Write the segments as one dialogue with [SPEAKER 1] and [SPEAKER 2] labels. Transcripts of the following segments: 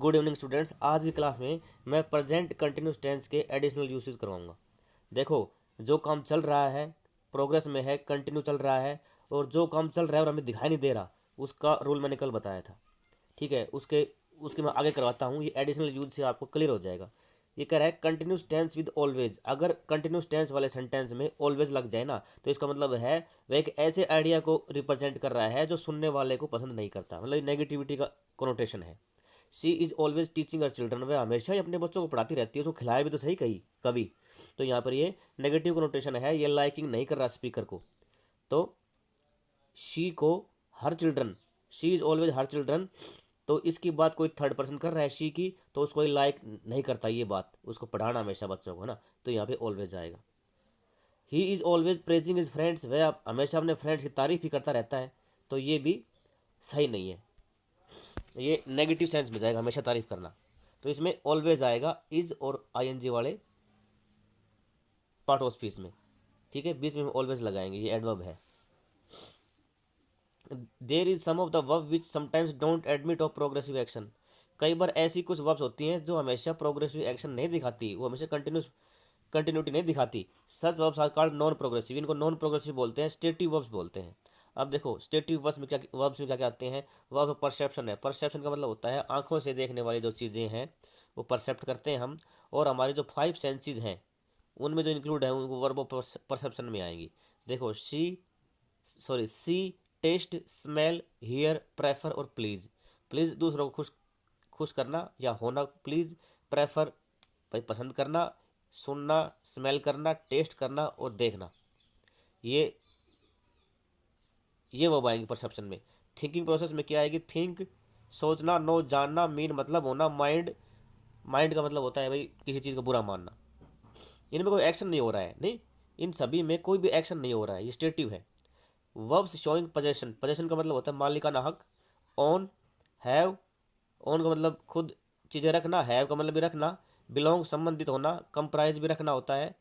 [SPEAKER 1] Good evening students. आज की class में मैं प्रेजेंट कंटिन्यूस टेंस के एडिशनल यूसेज करवाऊंगा। देखो, जो काम चल रहा है प्रोग्रेस में है, कंटिन्यू चल रहा है, और जो काम चल रहा है और हमें दिखाई नहीं दे रहा उसका रूल मैंने कल बताया था। ठीक है, उसके उसके मैं आगे करवाता हूँ। ये एडिशनल यूज से आपको क्लियर हो जाएगा। ये कह रहा है कंटिन्यूस टेंस विद ऑलवेज। अगर कंटिन्यूस टेंस वाले सेंटेंस में ऑलवेज लग जाए ना, तो इसका मतलब है वह एक ऐसे आइडिया को रिप्रेजेंट कर रहा है जो सुनने वाले को पसंद नहीं करता, मतलब नेगेटिविटी का कोनोटेशन है। She is always teaching her children, वह हमेशा ही अपने बच्चों को पढ़ाती रहती है, उसको खिलाया भी तो सही कहीं कभी। तो यहाँ पर ये नेगेटिव कोनोटेशन है, ये लाइकिंग नहीं कर रहा स्पीकर को। तो शी को her children, she is always her children, तो इसकी बात कोई थर्ड पर्सन कर रहा है शी की, तो उसको लाइक नहीं करता ये बात, उसको पढ़ाना हमेशा बच्चों को, है ना। तो यहाँ पे ऑलवेज आएगा। He is always praising his friends, वह हमेशा अपने फ्रेंड्स की तारीफ ही करता रहता है, तो ये भी सही नहीं है, ये नेगेटिव सेंस में जाएगा हमेशा तारीफ करना। तो इसमें ऑलवेज आएगा इज और आईएनजी वाले पार्ट ऑफ स्पीच में। ठीक है, बीच में ऑलवेज लगाएंगे, ये एडवर्ब है। There is some of the verb which sometimes don't admit of progressive action. कई बार ऐसी कुछ वर्ब्स होती हैं जो हमेशा प्रोग्रेसिव एक्शन नहीं दिखाती, वो हमेशा कंटिन्यूटी नहीं दिखाती। Such verbs are called non progressive, इनको नॉन प्रोग्रेसिव बोलते हैं, स्टेटिव वर्ब्स बोलते हैं। अब देखो, स्टेटिव वर्ब्स में क्या क्या आते हैं। वर्ब परसेप्शन है। परसेप्शन का मतलब होता है आंखों से देखने वाली जो चीज़ें हैं वो परसेप्ट करते हैं हम, और हमारे जो 5 सेंसेस हैं उनमें जो इंक्लूड है उनको वर्ब परसेप्शन में आएंगी। देखो, सी टेस्ट, स्मेल, हियर, प्रेफर और प्लीज़। प्लीज़ दूसरों को खुश खुश करना या होना, प्लीज़। प्रेफर भाई पसंद करना, सुनना, स्मेल करना, टेस्ट करना और देखना। ये ये वर्ब आएंगी परसेप्शन में। थिंकिंग प्रोसेस में क्या आएगी। थिंक सोचना, नो जानना, मीन मतलब होना, माइंड माइंड का मतलब होता है भाई किसी चीज़ का बुरा मानना। इनमें कोई एक्शन नहीं हो रहा है, नहीं, इन सभी में कोई भी एक्शन नहीं हो रहा है, ये स्टेटिव है। वर्ब्स शोइंग पोजेशन, पोजेशन का मतलब होता है मालिकाना हक। ओन, हैव, ओन का मतलब खुद चीज़ें रखना, हैव का मतलब भी रखना। बिलोंग संबंधित होना, कंप्राइज भी रखना होता है।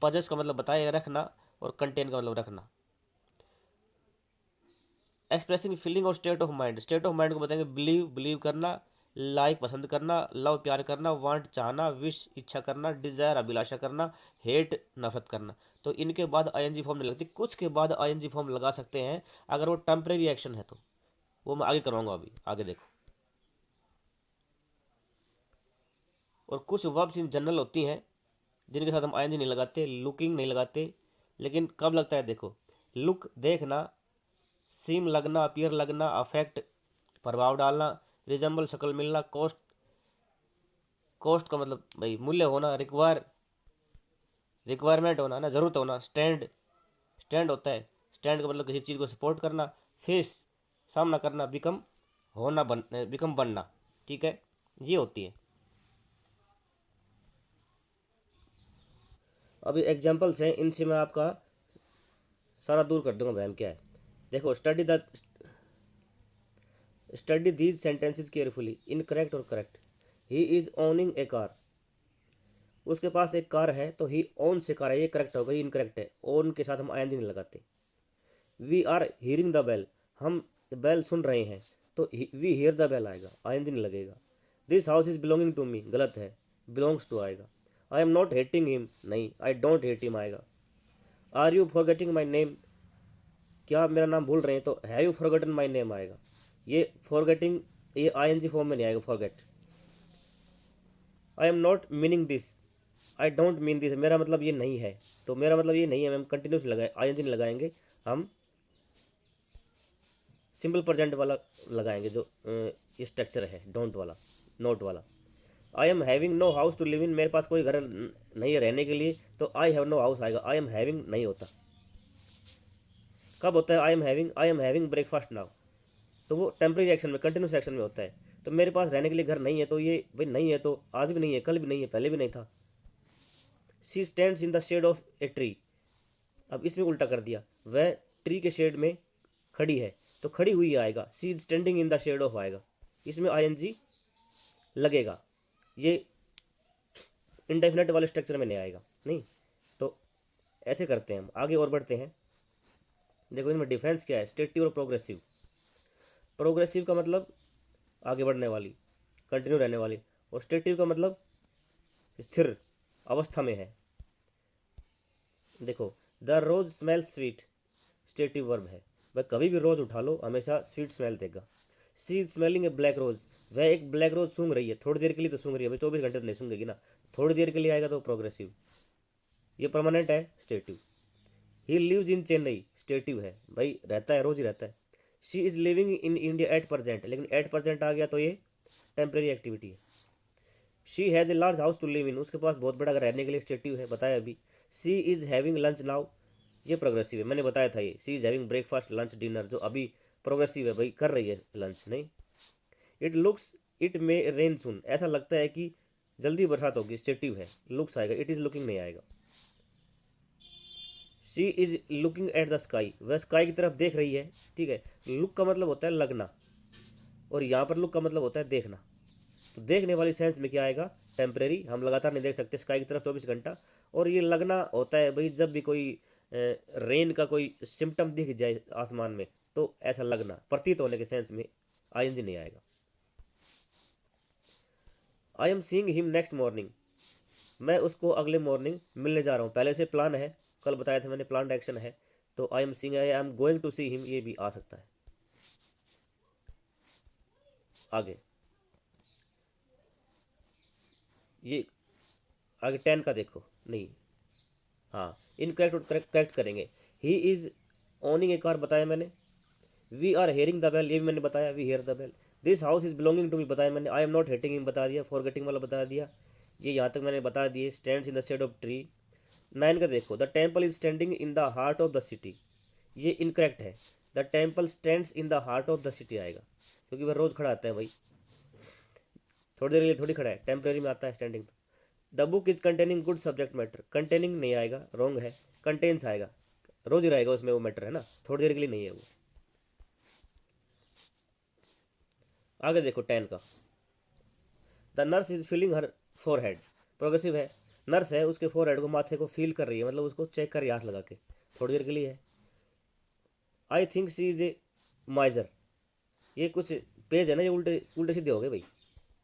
[SPEAKER 1] पजेस का मतलब बताए रखना, और कंटेन का मतलब रखना। एक्सप्रेसिंग फीलिंग और state of mind, state of mind को बताएंगे बिलीव, बिलीव करना, लाइक पसंद करना, लव प्यार करना, वांट चाहना, विश इच्छा करना, डिजायर अभिलाषा करना, हेट नफरत करना। तो इनके बाद आईएनजी फॉर्म नहीं लगती, कुछ के बाद आईएनजी फॉर्म लगा सकते हैं अगर वो टेम्परेरी एक्शन है तो। वो मैं आगे करवाऊंगा, अभी आगे देखो। और कुछ वर्ब्स इन जनरल होती हैं जिनके साथ हम आईएनजी नहीं लगाते, लुकिंग नहीं लगाते, लेकिन कब लगता है देखो। लुक देखना, सीम लगना, अपीयर लगना, अफेक्ट प्रभाव डालना, रिजेंबल शक्ल मिलना, कॉस्ट, कॉस्ट का मतलब भाई मूल्य होना, रिक्वायरमेंट होना ना, ज़रूरत होना। स्टैंड, स्टैंड होता है, स्टैंड का मतलब किसी चीज़ को सपोर्ट करना। फेस सामना करना, बिकम होना, बिकम बनना। ठीक है, ये होती है। अभी एग्जांपल्स हैं, इनसे मैं आपका सारा दूर कर दूंगा वहम क्या है। देखो, study these sentences carefully, incorrect और correct. He is owning a car, उसके पास एक कार है, तो ही ओन से कार है, ये करेक्ट होगा, ये इनकरेक्ट है। ओन के साथ हम आईएनजी नहीं लगाते। We are hearing the bell, हम बेल सुन रहे हैं, तो वी हियर द बेल आएगा, आईएनजी नहीं लगेगा। This house is belonging to me, गलत है, बिलोंग्स टू आएगा। I am not hating him, नहीं, आई डोंट हेट हिम आएगा। Are you forgetting my name, क्या आप मेरा नाम भूल रहे हैं, तो have you forgotten my name आएगा। ये फॉरगेटिंग, ये आईएनजी फॉर्म में नहीं आएगा, forget. I am not meaning this, I don't mean this, मेरा मतलब ये नहीं है, तो मेरा मतलब ये नहीं है, हम कंटिन्यूस लगाए, आईएनजी नहीं लगाएंगे, हम सिंपल प्रेजेंट वाला लगाएंगे जो स्ट्रक्चर है, डोंट वाला, नोट वाला। I am having no house to live in, मेरे पास कोई घर नहीं है रहने के लिए, तो आई हैव नो हाउस आएगा, आई एम हैविंग नहीं होता। कब होता है आई एम हैविंग ब्रेकफास्ट नाउ, तो वो टेम्परेरी एक्शन में, कंटिन्यूस एक्शन में होता है। तो मेरे पास रहने के लिए घर नहीं है, तो ये भाई नहीं है, तो आज भी नहीं है, कल भी नहीं है, पहले भी नहीं था। She stands in the shade of a tree, अब इसमें उल्टा कर दिया, वह ट्री के शेड में खड़ी है, तो खड़ी हुई आएगा, she is standing in the shade of आएगा, इसमें आईएनजी लगेगा। ये इंडेफिनेट वाले स्ट्रक्चर में नहीं आएगा, नहीं। तो ऐसे करते हैं हम, आगे और बढ़ते हैं। देखो, इनमें डिफरेंस क्या है, स्टेटिव और प्रोग्रेसिव। प्रोग्रेसिव का मतलब आगे बढ़ने वाली, कंटिन्यू रहने वाली। और स्टेटिव का मतलब स्थिर अवस्था में है। देखो, the rose smell sweet, stative verb है। वह कभी भी रोज उठा लो हमेशा स्वीट स्मेल देगा। She is smelling a black rose, वह एक ब्लैक रोज सूंघ रही है। थोड़ी देर के लिए तो सूंघ रही है भाई, 24 घंटे तो नहीं सूंघेगी ना, थोड़ी देर के लिए आएगा तो प्रोग्रेसिव। ये परमानेंट है, stative. He lives in Chennai, stative है भाई, रहता है, रोज ही रहता है। She is living in India at present, लेकिन एट परसेंट आ गया तो ये टेम्प्रेरी एक्टिविटी है। She has a large house to live in, उसके पास बहुत बड़ा घर रहने के लिए, स्टेटिव है, बताया अभी। She is having lunch now, ये प्रोग्रेसिव है, मैंने बताया था ये। She is having breakfast lunch dinner, जो अभी प्रोग्रेसिव है भाई, कर रही है लंच, नहीं। It looks it may rain soon, ऐसा लगता है कि जल्दी बरसात होगी, स्टेटिव है, लुक्स आएगा, इट इज़ लुकिंग नहीं आएगा। She is looking at the sky, वह स्काई की तरफ देख रही है, ठीक है। लुक का मतलब होता है लगना, और यहाँ पर लुक का मतलब होता है देखना। तो देखने वाली सेंस में क्या आएगा, टेम्परेरी, हम लगातार नहीं देख सकते स्काई की तरफ 24 घंटा। और ये लगना होता है भाई, जब भी कोई रेन का कोई सिम्टम दिख जाए आसमान में, तो ऐसा लगना, प्रतीत होने के सेंस में आईएनजी नहीं आएगा। I am seeing him next morning, मैं उसको अगले मॉर्निंग मिलने जा रहा हूँ, पहले से प्लान है, कल बताया था मैंने, प्लान एक्शन है। तो I am seeing, I am going to see him, ये भी आ सकता है। आगे ये आगे 10 का देखो, नहीं, हाँ, इनकरेक्ट करेक्ट करेक्ट करेंगे। He is owning a car, बताया मैंने। We are hearing the bell, ये भी मैंने बताया, we hear the bell. This house is belonging to me, बताया मैंने। I am not hating him, बता दिया। फॉरगेटिंग वाला बता दिया, ये यहाँ तक मैंने बता दिए। Stands in the shade of tree. 9 का देखो, the temple is standing in the heart of the city, ये इनकरेक्ट है। The temple stands in the heart of the city आएगा, क्योंकि वह रोज़ खड़ा आता है भाई, थोड़ी देर के लिए थोड़ी खड़ा है, टेम्परेरी में आता है standing. The book is containing good subject matter, containing नहीं आएगा, रॉन्ग है, कंटेन्स आएगा, रोज ही रहेगा उसमें वो मैटर, है ना, थोड़ी देर के लिए नहीं है वो। आगे देखो 10 का, the nurse is feeling her forehead, progressive है। नर्स है, उसके फोरहेड को, माथे को फील कर रही है, मतलब उसको चेक कर रही है हाथ लगा के, थोड़ी देर के लिए है। आई थिंक सी इज ए माइजर, ये कुछ पेज है ना, ये उल्टे उल्टे सीधे हो गए भाई।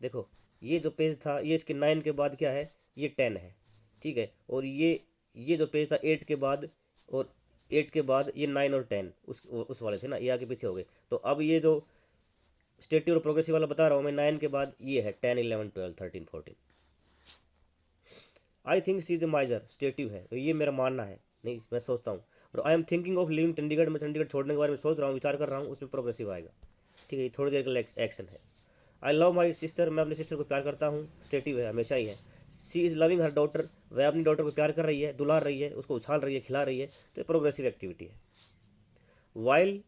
[SPEAKER 1] देखो, ये जो पेज था, ये इसके 9 के बाद क्या है, ये 10 है, ठीक है। और ये जो पेज था 8 के बाद, और 8 के बाद ये 9 और 10 उस वाले थे ना, ये आगे पीछे हो गए। तो अब ये जो स्टेटिव और प्रोग्रेसिव वाला बता रहा हूँ मैं, 9 के बाद ये है 10 11 12 13 14। I think she is a miser, stative है, तो ये मेरा मानना है, नहीं मैं सोचता हूँ। और I am thinking of living Chandigarh, मैं चंडीगढ़ छोड़ने के बारे में सोच रहा हूँ, विचार कर रहा हूँ, उसमें प्रोग्रेसिव आएगा, ठीक है, ये थोड़ी देर का एक्शन है। आई लव माई सिस्टर, मैं अपनी सिस्टर को प्यार करता हूँ, स्टेटिव है, हमेशा ही है। She is loving her daughter, वह अपनी डॉटर को प्यार कर रही है, दुलार रही है, उसको उछाल रही है, खिला रही है, तो ये प्रोग्रेसिव एक्टिविटी है। While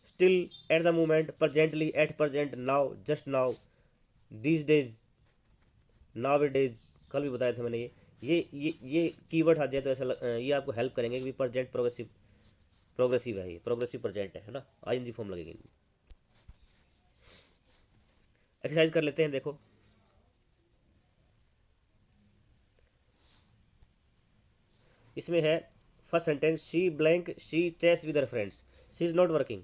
[SPEAKER 1] still, at the moment, presently, at present, now, just now, these days, now A days, कल भी बताया था मैंने ये कीवर्ड आ जाए तो ऐसा ये आपको हेल्प करेंगे कि प्रजेंट प्रोग्रेसिव, प्रोग्रेसिव है, ये प्रोग्रेसिव प्रजेंट है ना, आईएनजी फॉर्म लगेगी। एक्सरसाइज कर लेते हैं, देखो। इसमें है first sentence, she blank she chess with her friends, she is not working,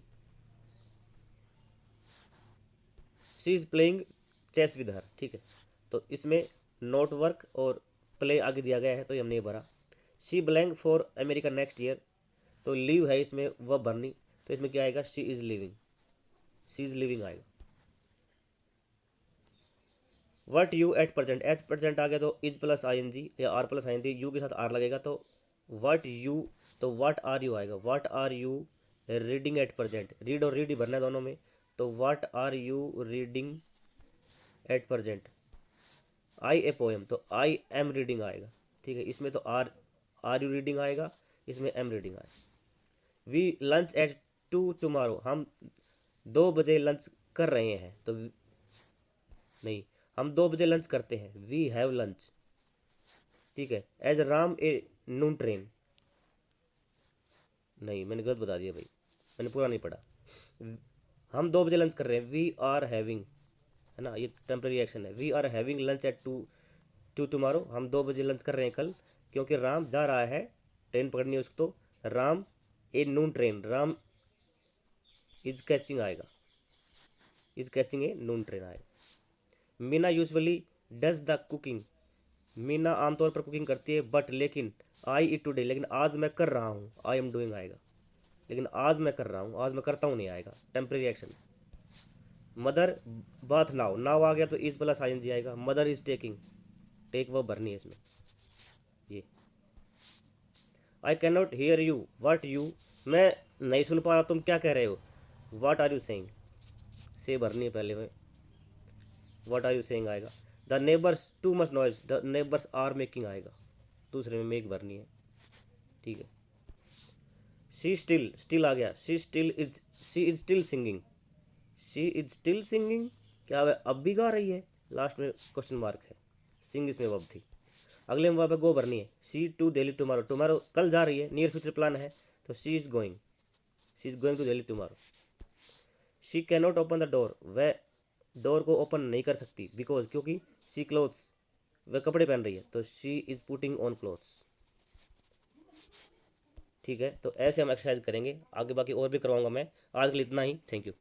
[SPEAKER 1] she is playing chess with her, ठीक है। तो इसमें नॉट वर्क और प्ले आगे दिया गया है, तो ये हमने ये भरा। She blank for America next year, तो लीव है इसमें, वह भरनी, तो इसमें क्या आएगा, she is living, she is living आएगा। वट यू एट प्रजेंट आ गया तो is plus I N G या are plus I N G, you के साथ आर लगेगा, तो वट यू, तो वट आर यू आएगा, what are you reading at present, read और रीड ही भरना है दोनों में, तो what are you reading at present. I a poem, तो आई एम रीडिंग आएगा, ठीक है, इसमें तो आर यू रीडिंग आएगा, इसमें एम रीडिंग आएगा। We lunch at two tomorrow, हम 2 बजे लंच कर रहे हैं, तो नहीं, हम 2 बजे लंच करते हैं, वी हैव लंच, ठीक है। As Ram a noon train, नहीं मैंने गलत बता दिया भाई, मैंने पूरा नहीं पढ़ा। हम 2 बजे लंच कर रहे हैं, वी आर हैविंग, है ना, ये टेम्प्रेरी एक्शन है। We are having lunch at two two tomorrow, हम 2 बजे लंच कर रहे हैं कल, क्योंकि राम जा रहा है, ट्रेन पकड़नी है उसको, तो Ram a noon train, Ram is catching आएगा, is catching a noon train आएगा। Meena usually does the cooking. Meena आमतौर पर कुकिंग करती है, बट लेकिन आई इट टुडे, लेकिन आज मैं कर रहा हूँ। आई एम डूइंग आएगा, लेकिन आज मैं कर रहा हूँ, आज मैं करता हूँ नहीं आएगा, temporary action. Mother bath now, now आ गया तो is plus I N G आएगा। मदर इज टेकिंग, टेक वो भरनी है इसमें। ये I can not here you what you, मैं नहीं सुन पा रहा तुम क्या कह रहे हो। वाट आर यू सेइंग, से भरनी है पहले में, वाट आर यू सेइंग आएगा। The neighbours too much noise, the neighbours are making आएगा, दूसरे में मेक भरनी है। ठीक है। शी स्टिल, स्टिल आ गया, she is still singing. She is still singing, क्या वह अब भी गा रही है, लास्ट में क्वेश्चन मार्क है, सिंग इसमें वर्ब थी। अगले में वहाँ पे गो भरनी है। She to Delhi tomorrow, tomorrow कल जा रही है, नियर फ्यूचर प्लान है, तो she is going, she is going to Delhi tomorrow. She can not open the door, वह डोर को ओपन नहीं कर सकती, बिकॉज क्योंकि शी क्लोथ्स, वह कपड़े पहन रही है, तो she is putting on clothes. ठीक है, तो ऐसे हम एक्सरसाइज करेंगे, आगे बाकी और भी करवाऊंगा मैं। आज के लिए इतना ही, थैंक यू।